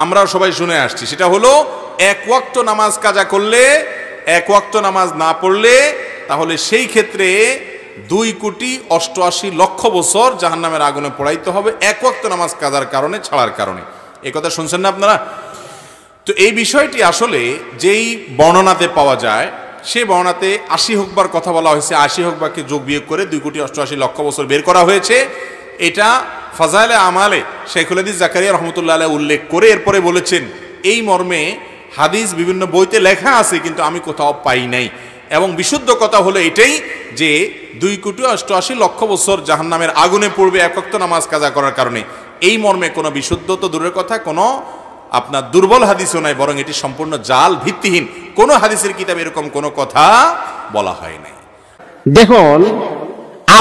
আমরা সবাই শুনে আসছি, সেটা হলো এক ওয়াক্ত নামাজ কাজা করলে, এক ওয়াক্ত নামাজ না পড়লে তাহলে সেই ক্ষেত্রে 2,88,00,000 বছর জাহান্নামের আগুনে পোড়াইতে হবে, এক ওয়াক্ত নামাজ কাজার কারণে, ছাড়ার কারণে। এই কথা শুনছেন না আপনারা? তো এই বিষয়টি আসলে যেই বর্ণনাতে পাওয়া যায়, সেই বর্ণনাতে 80 হুকবার কথা বলা হয়েছে। 80 হুকবাকে যোগ বিয়োগ করে 2,88,00,000 বছর বের করা হয়েছে। এটা ফাজাইলে আমালে শেখুল হাদিস জাকারিয়া রহমতুল্লাহ আলাইহি উল্লেখ করে এরপরে বলেছেন এই মর্মে হাদিস বিভিন্ন বইতে লেখা আছে, কিন্তু আমি কোথাও পাই নাই। এবং বিশুদ্ধ কথা হলো এটাই যে 2,88,00,000 বছর জাহান্নামের আগুনে পড়বে এক ওয়াক্ত নামাজ কাজা করার কারণে। এই মর্মে কোনো বিশুদ্ধ তো দূরের কথা, কোনো আপনার দুর্বল হাদিসও নাই, বরং এটি সম্পূর্ণ জাল, ভিত্তিহীন। কোনো হাদিসের কিতাবে এরকম কোনো কথা বলা হয় নাই। দেখুন,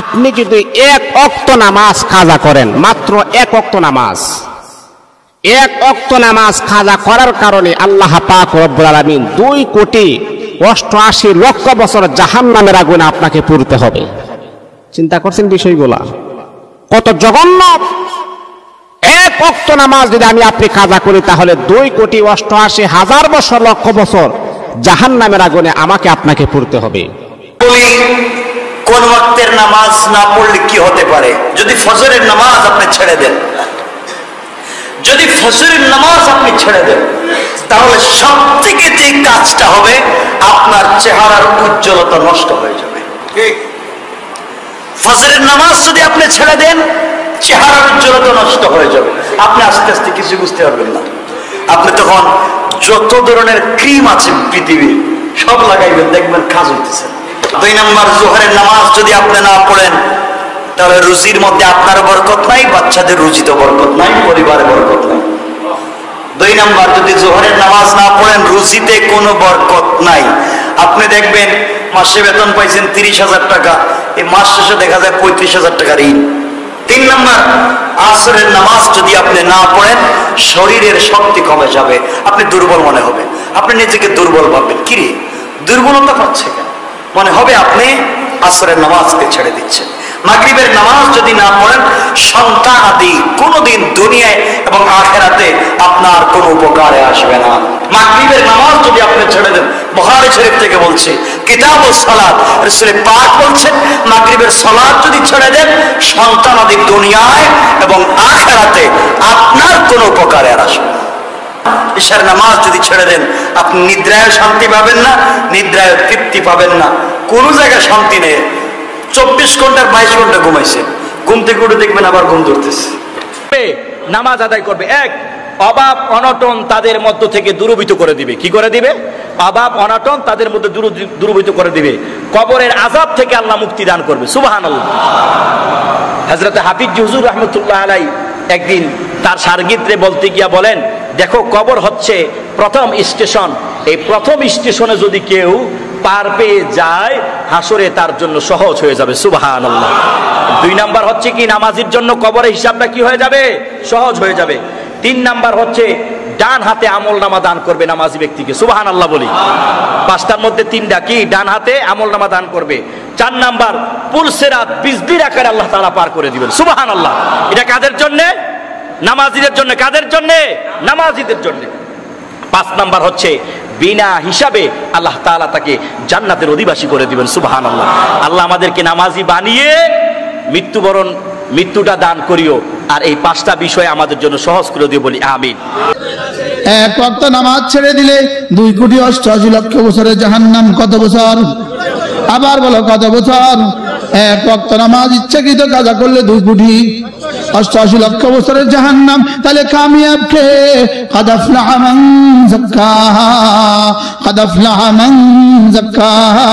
আপনি যদি এক ওয়াক্ত নামাজ কাজা করেন, মাত্র এক ওয়াক্ত নামাজ, এক ওয়াক্ত নামাজ কাজা করার কারণে আল্লাহ পাক রব্বুল আলামিন 2,88,00,000 বছর জাহান্নামের আগুনে আপনাকে পুড়তে হবে। চিন্তা করছেন বিষয়গুলা কত জঘন্য? এক ওয়াক্ত নামাজ যদি আপনি কাজা করি তাহলে 2,88,00,000 বছর, লক্ষ বছর জাহান্নামের আগুনে আমাকে আপনাকে পুড়তে হবে। কোন ওয়াক্তের নামাজ না পড়লে কি হতে পারে? যদি ফজরের নামাজ আপনি ছেড়ে দেন, যদি ফজরের নামাজ আপনি ছেড়ে দেন, তাহলে সব থেকে যে কাজটা হবে, আপনার চেহারার উজ্জ্বলতা নষ্ট হয়ে যাবে। ফজরের নামাজ যদি আপনি ছেড়ে দেন, চেহারার উজ্জ্বলতা নষ্ট হয়ে যাবে। আপনি আস্তে আস্তে কিছু বুঝতে পারবেন না। আপনি তখন যত ধরনের ক্রিম আছে পৃথিবীর সব লাগাইবেন, দেখবেন কাজ হইতেছে। 2 নম্বর, জোহরের নামাজ যদি আপনি না পড়েন, তাহলে রুজির মধ্যে আপনার বরকত নাই, বাচ্চাদের রুজিতে বরকত নাই, পরিবারে বরকত নাই। 2 নম্বর, যদি জোহরের নামাজ না পড়েন, রুজিতে কোনো বরকত নাই। আপনি দেখবেন মাসে বেতন পাইছেন 30,000 টাকা, এই মাস শেষে দেখা যায় 35,000 টাকা ঋণ। 3 নম্বর, আসরের নামাজ যদি আপনি না পড়েন, শরীরের শক্তি কমে যাবে, আপনি দুর্বল মনে হবে, আপনি নিজেকে দুর্বল ভাববেন। কিরে দুর্বলতা পাচ্ছে কেন? মনে হবে আপনি আসরের নামাজকে ছেড়ে দিচ্ছেন। মাগরিবের নামাজ যদি না পড়েন, সন্তান আদি কোনোদিন দুনিয়ায় এবং আখিরাতে আপনার কোনো উপকারে আসবে না। মাগরিবের নামাজ যদি আপনি ছেড়ে দেন, বুখারী শরীফ থেকে বলছি, কিতাবুস সালাত, রাসূল পাক বলছেন, মাগরিবের সালাত যদি ছেড়ে দেন, সন্তান আদি দুনিয়ায় এবং আখিরাতে আপনার কোনো উপকারে আসবে না। ঈশার নামাজ যদি ছেড়ে দেন, আপনি নিদ্রায় শান্তি পাবেন না, নিদ্রায় তৃপ্তি পাবেন না, কোনো জায়গায় শান্তি নেই। 24 ঘন্টার 22 ঘন্টা ঘুমাইছে, ঘুম থেকে উঠে দেখবেন আবার ঘুম ধরতেছে। নামাজ আদায় করবে, এক অভাব অনটন তাদের মধ্য থেকে দূরীভূত করে দিবে। কি করে দিবে? অভাব অনটন তাদের মধ্যে দূরীভূত করে দিবে। কবরের আযাব থেকে আল্লাহ মুক্তি দান করবে। সুবহানাল্লাহ। হযরত হাফিজ হুজুর রাহমাতুল্লাহ আলাইহি একদিন তার শাগির্দরে বলতে গিয়া বলেন, দেখো কবর হচ্ছে প্রথম স্টেশন, এই প্রথম স্টেশনে যদি কেউ পার পেয়ে যায়, হাসরে তার জন্য সহজ হয়ে যাবে। সুবহানাল্লাহ। 2 নাম্বার হচ্ছে কি, নামাজির জন্য কবরের হিসাবটা কি হয়ে যাবে? সহজ হয়ে যাবে। 3 নাম্বার হচ্ছে ডান হাতে আমলনামা দান করবে নামাজি ব্যক্তিকে। সুবহানাল্লাহ বলি। 5টার মধ্যে 3টা কি? ডান হাতে আমলনামা দান করবে। 4 নাম্বার, পুলসিরাত বিজলির আকারে আল্লাহ তাআলা পার করে দিবেন। সুবহানাল্লাহ। এটা কাদের জন্য? নামাজিদের জন্য। কাদের জন্য? নামাজিদের জন্য। 5 নাম্বার হচ্ছে বিনা হিসাবে আল্লাহ তাআলা তাকে জান্নাতের অধিবাসী করে দিবেন। সুবহানাল্লাহ। আল্লাহ আমাদেরকে নামাজি বানিয়ে মৃত্যুটা দান করিও, আর এই 5টা বিষয় আমাদের জন্য সহজ করে দিও, বলি আমিন। এক ওয়াক্ত নামাজ ছেড়ে দিলে 2,88,00,000 বছরের জাহান্নাম। কত বছর? আবার বলো কত বছর? এক ওয়াক্ত নামাজ ইচ্ছাকৃত কাজা করলে 2,88,00,000 বছরের জাহান্নাম। তাহলে কামিয়াব কে? কাদ আফলাহা মান যাক্কাহা, কাদ আফলাহা মান যাক্কাহা।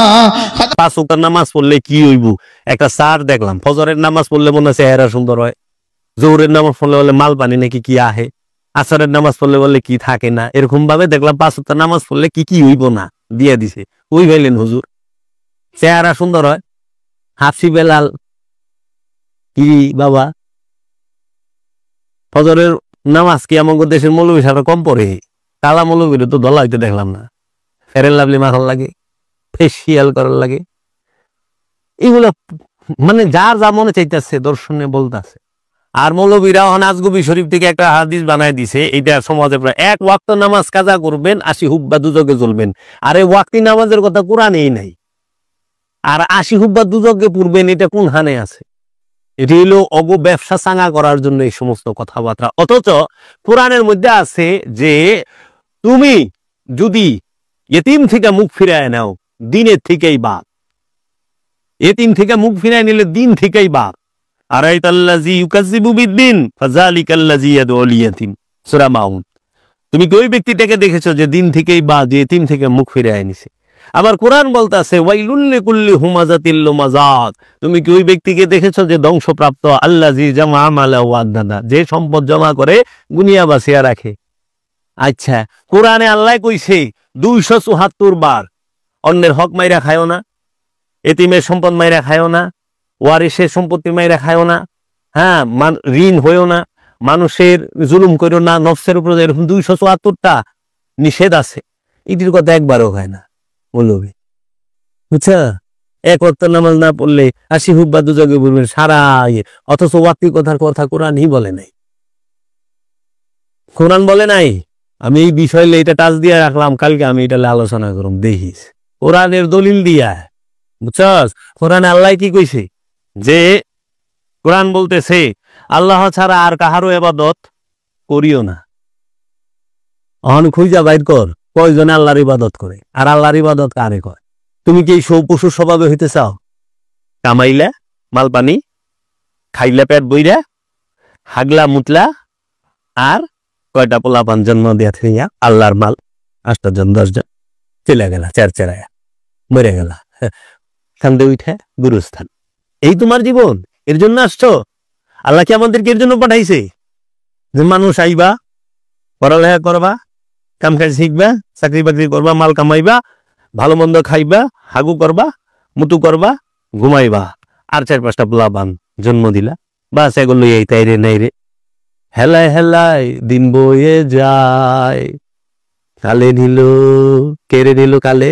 5 ওয়াক্ত নামাজ পড়লে কি হইব? একটা স্যার দেখলাম, ফজরের নামাজ পড়লে মনে হয় চেহারা সুন্দর হয়, জোহরের নামাজ পড়লে বলে মাল পানি নাকি কি আহে, আসরের নামাজ পড়লে বলে কি থাকে না, এরকম ভাবে দেখলাম 5 ওয়াক্ত নামাজ পড়লে কি কি হইব না দিয়া দিছে। ওই ভাইলেন হুজুর, চেহারা সুন্দর হয়, হাফসি বেলাল কি বাবা, ফজরের নামাজ কি আমাদের দেশের মৌলবী সারা কম পড়ে? কালা মৌলবীর তো দলা হইতে দেখলাম না, ফেরেন লাভলি মাথার লাগে, ফেসিয়াল করার লাগে, এগুলা মানে যার যা মনে চাইতেছে দর্শনে বলতেছে। আর মৌলবীরা আজগবি শরীফ থেকে একটা হাদিস বানায় দিছে, এটা সমাজে প্রায় 1 ওয়াক্ত নামাজ কাজা করবেন 80 হুব্বা দুজকে জ্বলবেন। আর এই ওয়াক্তি নামাজের কথা কোরআনেই নাই। আর 80 হুব্বা দুজকে পড়বেন এটা কোন হানে আছে? এটি হলো ব্যবসা চাঙা করার জন্য এই সমস্ত কথাবার্তা। অথচ কোরআনের মধ্যে আছে যে তুমি যদি এতিম থেকে মুখ ফিরায় নাও দিনের থেকেই বাদ, এতিম থেকে মুখ ফিরায় নিলে দিন থেকেই বাদ। আরাইতাল্লাযী ইউকাযযিবু বিদ্দিন ফাযালিকাল্লাযী ইয়াদউল ইয়াতীম, সূরা মাউন। তুমি কি ওই ব্যক্তিটাকে দেখেছো যে দিন থেকেই বাদ, যে এতিম থেকে মুখ ফিরায় নিছে? আবার কোরআন বলতাছে ওয়াইলুল লিকুল্লি হুমাযাতিল লুমাযাত, তুমি কি ওই ব্যক্তিকে দেখেছো যে ধ্বংসপ্রাপ্ত? আল্লাযী জামা মালা ওয়া আদ্দাদা, যে সম্পদ জমা করে গুনিয়া বাছিয়া রাখে। আচ্ছা, কোরআনে আল্লাহ কইছে 274 বার অন্যের হক মাইরা খায়ও না, এতিমের সম্পদ মাইরা খায়ও না, ওয়ারিসের সম্পত্তি মাইরা খায়ও না, হ্যাঁ ঋণ হয়েও না, মানুষের জুলুম করো না, নফসের উপর এরকম 274টা নিষেধ আছে। এটির কথা একবারও হয় না বলবি, বুঝছা? 1 ওয়াক্ত নামাজ না পড়লে 80 হুব্বা দুজকে বলবেন সারা অথচ ওয়াক্তি কথার কথা কোরআনই বলে নাই। কোরআন বলে নাই। আমি এই বিষয় এটা টাচ দিয়ে রাখলাম, কালকে আমি এটা আলোচনা করুম। দেখিস কোরআনের দলিল দিয়া, বুঝছস? কোরআনে আল্লাহ কি কইছে যে কোরআন বলতেছে আল্লাহ ছাড়া আর কাহারও ইবাদত করিও না। অহন খুঁজা বাইর কর কয়জনে আল্লাহর ইবাদত করে, আর আল্লাহর ইবাদত কারে কয়? তুমি কি এই পশুর স্বভাবে হইতে চাও? কামাইলা মাল পানি, খাইলা পেট বইরা, হাগলা মুতলা, আর কয়টা পোলাপান জন্ম দিয়া থইয়া আল্লাহর মাল 8 জন 10 জন চলে গেলা, চেরচেরায়া মরে গেলা, কান্দে উঠে গুরুস্থান। এই তোমার জীবন? এর জন্য আসছো? আল্লাহ কি আমাদেরকে এর জন্য পাঠাইছে যে মানুষ আইবা, পড়ালেখা করবা, কাম কাজ শিখবা, চাকরি বাকরি করবা, মাল কামাইবা, ভালো মন্দ খাইবা, হাগু করবা, মুতু করবা, ঘুমাইবা, আর 4-5টা পোলাপান জন্ম দিলা, বাস এগুলো এই তাই রে নাই রে। হেলায় হেলায় দিন বয়ে যায়, কালে নিল কেড়ে নিল কালে,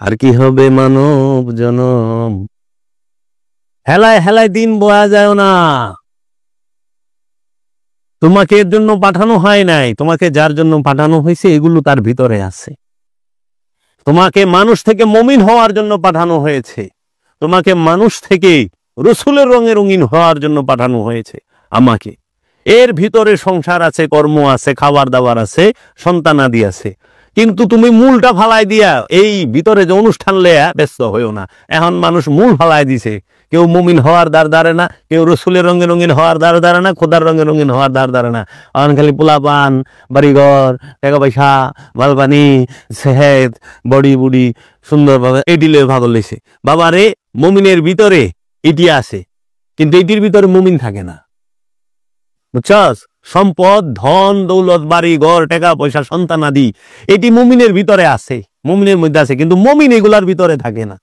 আর কি হবে মানব জনম। হেলায় হেলায় দিন বয়া যায় না। তোমাকে এর জন্য পাঠানো হয় নাই, তোমাকে যার জন্য পাঠানো হয়েছে এগুলো তার ভিতরে আছে। তোমাকে মানুষ থেকে মুমিন হওয়ার জন্য পাঠানো হয়েছে, তোমাকে মানুষ থেকে রসুলের রঙে রঙিন হওয়ার জন্য পাঠানো হয়েছে আমাকে। এর ভিতরে সংসার আছে, কর্ম আছে, খাবার দাবার আছে, সন্তানাদি আছে, কিন্তু তুমি মূলটা ফালাই দিয়া এই ভিতরে যে অনুষ্ঠান লেয়া ব্যস্ত হইও না। এখন মানুষ মূল ফালাই দিছে, কেউ মুমিন হওয়ার দ্বার ধারে না, কেউ রসুলের রঙে রঙিন হওয়ার দ্বার ধারে না, খোদার রঙে রঙিন হওয়ার দ্বার ধারে না। এখন খালি পোলাপান, বাড়িঘর, টাকা পয়সা, মালপানি, সেহেত, বডি বুডি সুন্দরভাবে এটি লয়ে ভাগ লইছে। বাবা রে, মুমিনের ভিতরে এটি আছে, কিন্তু এটির ভিতরে মুমিন থাকে না, বুঝছস? সম্পদ, ধন দৌলত, বাড়ি ঘর, টাকা পয়সা, সন্তান আদি, এটি মুমিনের ভিতরে আছে, মুমিনের মধ্যে আছে, কিন্তু মুমিন এগুলার ভিতরে থাকে না।